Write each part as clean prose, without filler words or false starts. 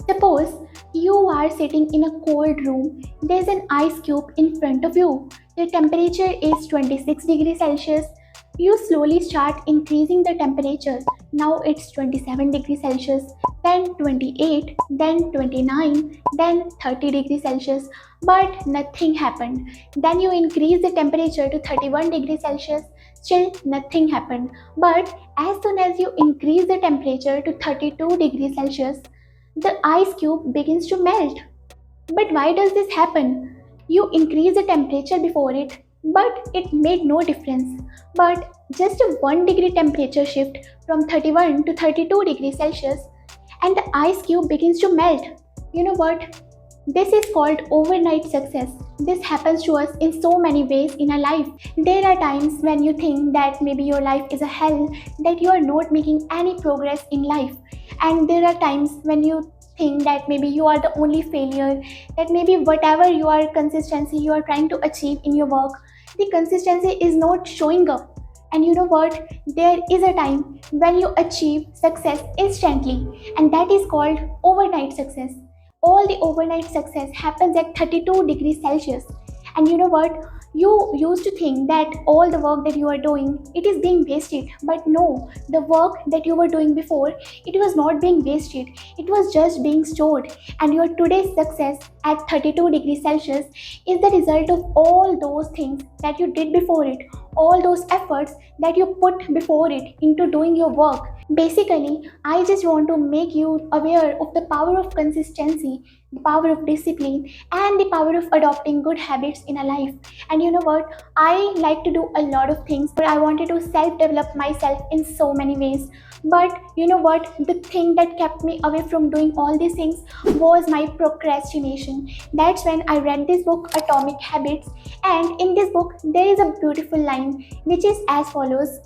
Suppose you are sitting in a cold room, there's an ice cube in front of you. The temperature is 26 degrees Celsius. You slowly start increasing the temperature. Now it's 27 degrees Celsius, then 28, then 29, then 30 degrees Celsius. But nothing happened. Then you increase the temperature to 31 degrees Celsius. Still nothing happened. But as soon as you increase the temperature to 32 degrees Celsius, the ice cube begins to melt. But why does this happen? You increase the temperature before it, but it made no difference. But just a 1 degree temperature shift from 31 to 32 degrees Celsius, and the ice cube begins to melt. You know what? This is called overnight success. This happens to us in so many ways in our life. There are times when you think that maybe your life is a hell, that you are not making any progress in life. And there are times when you think that maybe you are the only failure, that maybe whatever your consistency you are trying to achieve in your work, the consistency is not showing up. And you know what? There is a time when you achieve success instantly, and that is called overnight success. All the overnight success happens at 32 degrees Celsius. And you know what? You used to think that all the work that you are doing, it is being wasted. But no, the work that you were doing before, it was not being wasted. It was just being stored. And your today's success at 32 degrees Celsius is the result of all those things that you did before it, all those efforts that you put before it into doing your work. Basically, I just want to make you aware of the power of consistency, the power of discipline, and the power of adopting good habits in a life. And you know what? I like to do a lot of things, but I wanted to self develop myself in so many ways. But you know what? The thing that kept me away from doing all these things was my procrastination. That's when I read this book, Atomic Habits. And in this book, there is a beautiful line which is as follows: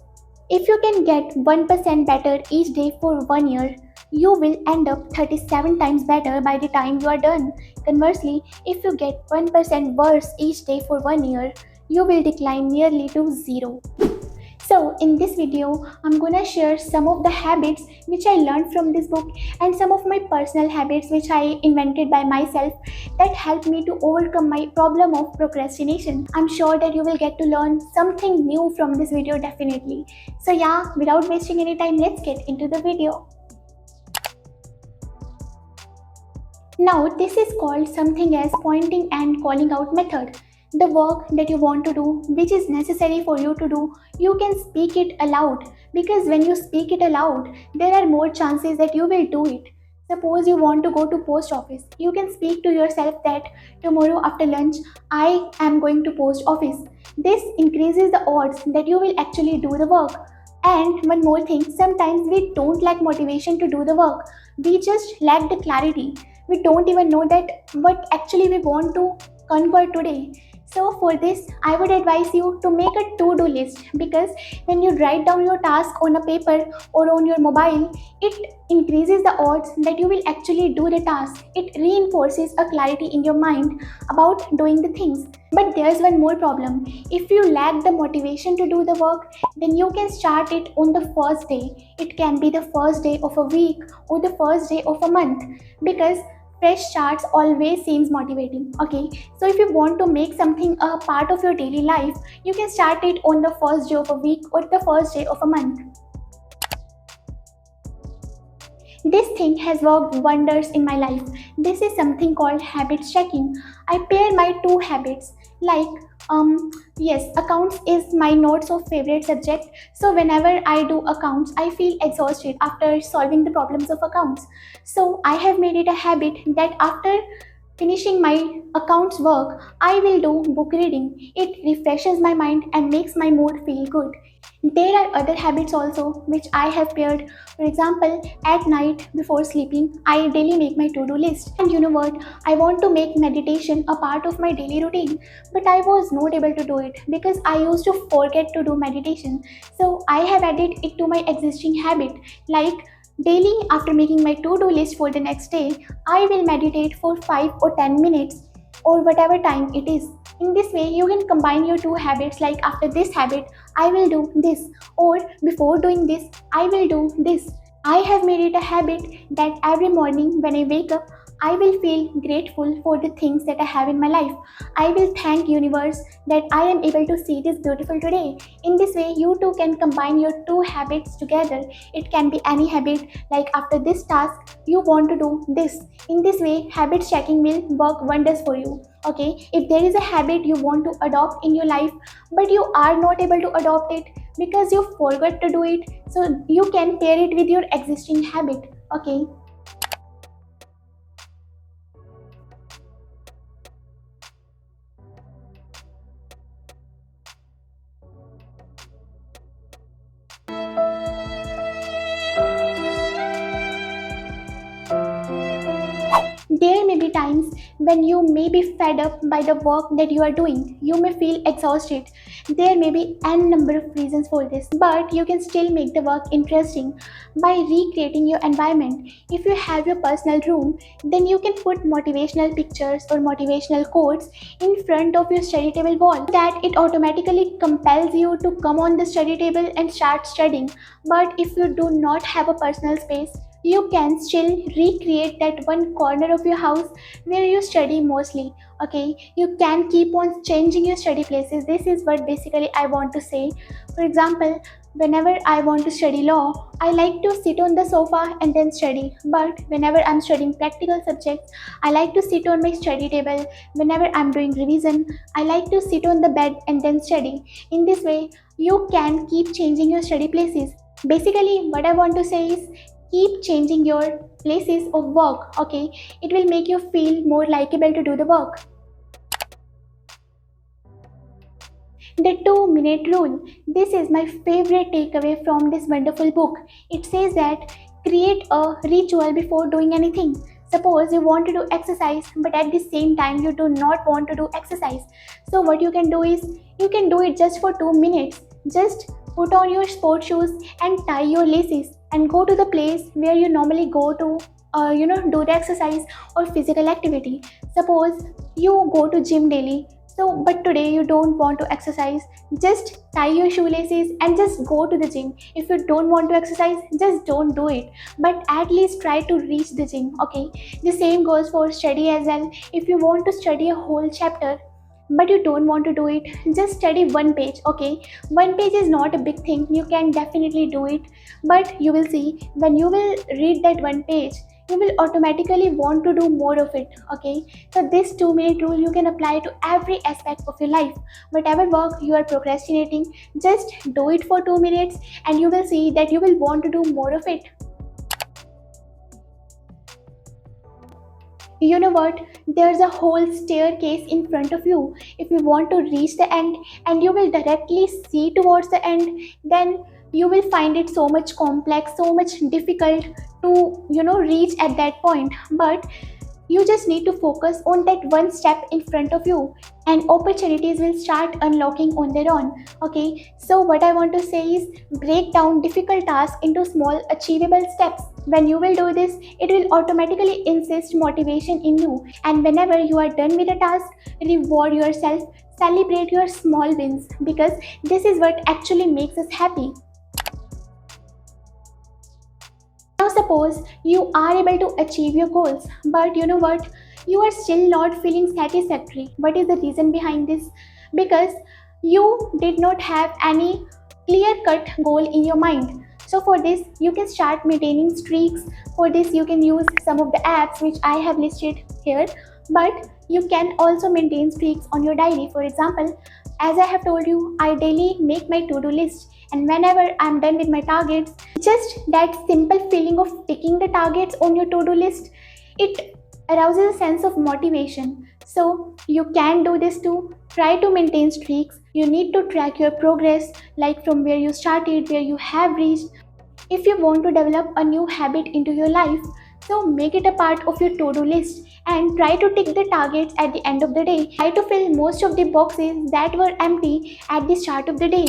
if you can get 1% better each day for 1 year, you will end up 37 times better by the time you are done. Conversely, if you get 1% worse each day for 1 year, you will decline nearly to zero. So, in this video, I'm gonna share some of the habits which I learned from this book and some of my personal habits which I invented by myself that helped me to overcome my problem of procrastination. I'm sure that you will get to learn something new from this video definitely. So, yeah, without wasting any time, let's get into the video. Now, this is called something as pointing and calling out method. The work that you want to do, which is necessary for you to do, you can speak it aloud, because when you speak it aloud, there are more chances that you will do it. Suppose you want to go to post office, you can speak to yourself that tomorrow after lunch I am going to post office. This increases the odds that you will actually do the work. And one more thing, sometimes we don't lack motivation to do the work, we just lack the clarity. We don't even know that what actually we want to conquer today. So for this, I would advise you to make a to-do list, because when you write down your task on a paper or on your mobile, it increases the odds that you will actually do the task. It reinforces a clarity in your mind about doing the things. But there's one more problem. If you lack the motivation to do the work, then you can start it on the first day. It can be the first day of a week or the first day of a month, because fresh starts always seems motivating. Okay, so if you want to make something a part of your daily life, you can start it on the first day of a week or the first day of a month. This thing has worked wonders in my life. This is something called habit stacking. I pair my two habits, like yes, accounts is my not so favorite subject, so whenever I do accounts I feel exhausted after solving the problems of accounts. So I have made it a habit that after finishing my accounts work, I will do book reading. It refreshes my mind and makes my mood feel good. There are other habits also which I have paired. For example, at night before sleeping, I daily make my to-do list. And you know what? I want to make meditation a part of my daily routine, but I was not able to do it because I used to forget to do meditation. So I have added it to my existing habit, like daily after making my to-do list for the next day, I will meditate for 5 or 10 minutes or whatever time it is. In this way, you can combine your two habits, like after this habit, I will do this, or before doing this, I will do this. I have made it a habit that every morning when I wake up, I will feel grateful for the things that I have in my life. I will thank universe that I am able to see this beautiful today. In this way, you too can combine your two habits together. It can be any habit, like after this task, you want to do this. In this way, habit checking will work wonders for you. Okay, if there is a habit you want to adopt in your life, but you are not able to adopt it because you forgot to do it, so you can pair it with your existing habit. Okay, there may be times when you may be fed up by the work that you are doing. You may feel exhausted. There may be n number of reasons for this, but you can still make the work interesting by recreating your environment. If you have your personal room, then you can put motivational pictures or motivational quotes in front of your study table wall. That it automatically compels you to come on the study table and start studying. But if you do not have a personal space, you can still recreate that one corner of your house where you study mostly. Okay, you can keep on changing your study places. This is what basically I want to say. For example, whenever I want to study law, I like to sit on the sofa and then study. But whenever I'm studying practical subjects, I like to sit on my study table. Whenever I'm doing revision, I like to sit on the bed and then study. In this way, you can keep changing your study places. Basically, what I want to say is keep changing your places of work. Okay, it will make you feel more likable to do the work. The 2-minute rule, this is my favorite takeaway from this wonderful book. It says that create a ritual before doing anything. Suppose you want to do exercise but at the same time you do not want to do exercise, so what you can do is you can do it just for 2 minutes. Just put on your sport shoes and tie your laces and go to the place where you normally go to do the exercise or physical activity. Suppose you go to gym daily, so but today you don't want to exercise, just tie your shoelaces and just go to the gym. If you don't want to exercise, just don't do it, but at least try to reach the gym. Okay, the same goes for study as well. If you want to study a whole chapter but you don't want to do it, just study one page. Okay, one page is not a big thing, you can definitely do it. But you will see, when you will read that one page, you will automatically want to do more of it. Okay, so this 2-minute rule you can apply to every aspect of your life. Whatever work you are procrastinating, just do it for 2 minutes and you will see that you will want to do more of it. You know what, there's a whole staircase in front of you. If you want to reach the end and you will directly see towards the end, then you will find it so much complex, so much difficult to reach at that point. But you just need to focus on that one step in front of you and opportunities will start unlocking on their own. Okay, so what I want to say is break down difficult tasks into small achievable steps. When you will do this, it will automatically insist motivation in you. And whenever you are done with a task, reward yourself, celebrate your small wins, because this is what actually makes us happy. Now, suppose you are able to achieve your goals, but you know what? You are still not feeling satisfactory. What is the reason behind this? Because you did not have any clear cut goal in your mind. So, for this, you can start maintaining streaks. For this, you can use some of the apps which I have listed here, but you can also maintain streaks on your diary. For example, as I have told you, I daily make my to do list, and whenever I'm done with my targets, just that simple feeling of ticking the targets on your to do list, it arouses a sense of motivation. So, you can do this too. Try to maintain streaks. You need to track your progress, like from where you started, where you have reached. If you want to develop a new habit into your life, so make it a part of your to do list and try to tick the targets at the end of the day. Try to fill most of the boxes that were empty at the start of the day.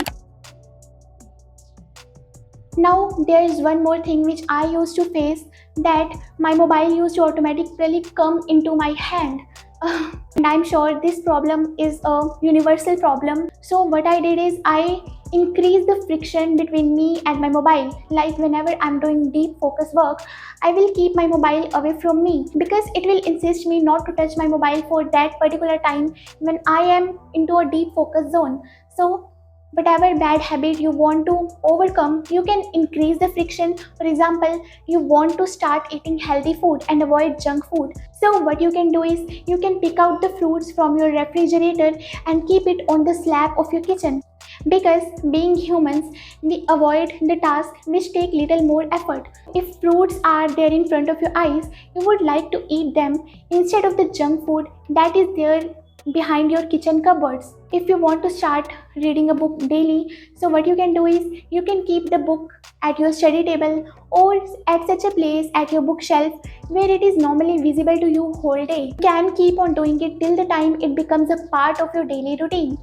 Now, there is one more thing which I used to face, that my mobile used to automatically come into my hand. And I'm sure this problem is a universal problem. So what I did is I increase the friction between me and my mobile. Like whenever I'm doing deep focus work, I will keep my mobile away from me because it will insist me not to touch my mobile for that particular time when I am into a deep focus zone. So whatever bad habit you want to overcome, you can increase the friction. For example, you want to start eating healthy food and avoid junk food. So what you can do is you can pick out the fruits from your refrigerator and keep it on the slab of your kitchen. Because being humans, we avoid the tasks which take little more effort. If fruits are there in front of your eyes, you would like to eat them instead of the junk food that is there behind your kitchen cupboards. If you want to start reading a book daily, so what you can do is you can keep the book at your study table or at such a place at your bookshelf where it is normally visible to you whole day. You can keep on doing it till the time it becomes a part of your daily routine.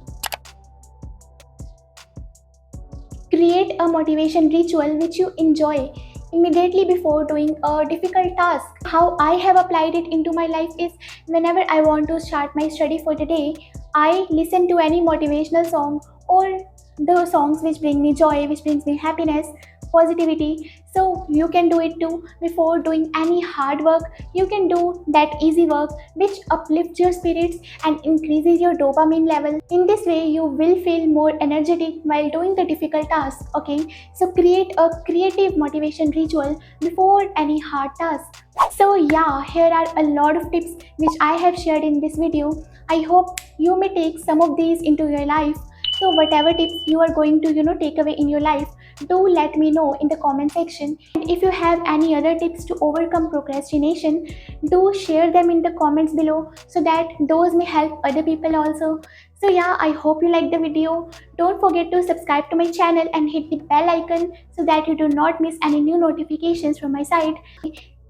Create a motivation ritual which you enjoy immediately before doing a difficult task. How I have applied it into my life is whenever I want to start my study for the day, I listen to any motivational song or the songs which bring me joy, which brings me happiness, positivity. So you can do it too before doing any hard work. You can do that easy work which uplifts your spirits and increases your dopamine level. In this way, you will feel more energetic while doing the difficult task. Okay, so create a creative motivation ritual before any hard task. So yeah, here are a lot of tips which I have shared in this video. I hope you may take some of these into your life. So whatever tips you are going to take away in your life, do let me know in the comment section. And if you have any other tips to overcome procrastination, do share them in the comments below so that those may help other people also. So yeah, I hope you liked the video. Don't forget to subscribe to my channel and hit the bell icon so that you do not miss any new notifications from my side.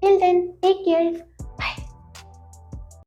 Till then, take care.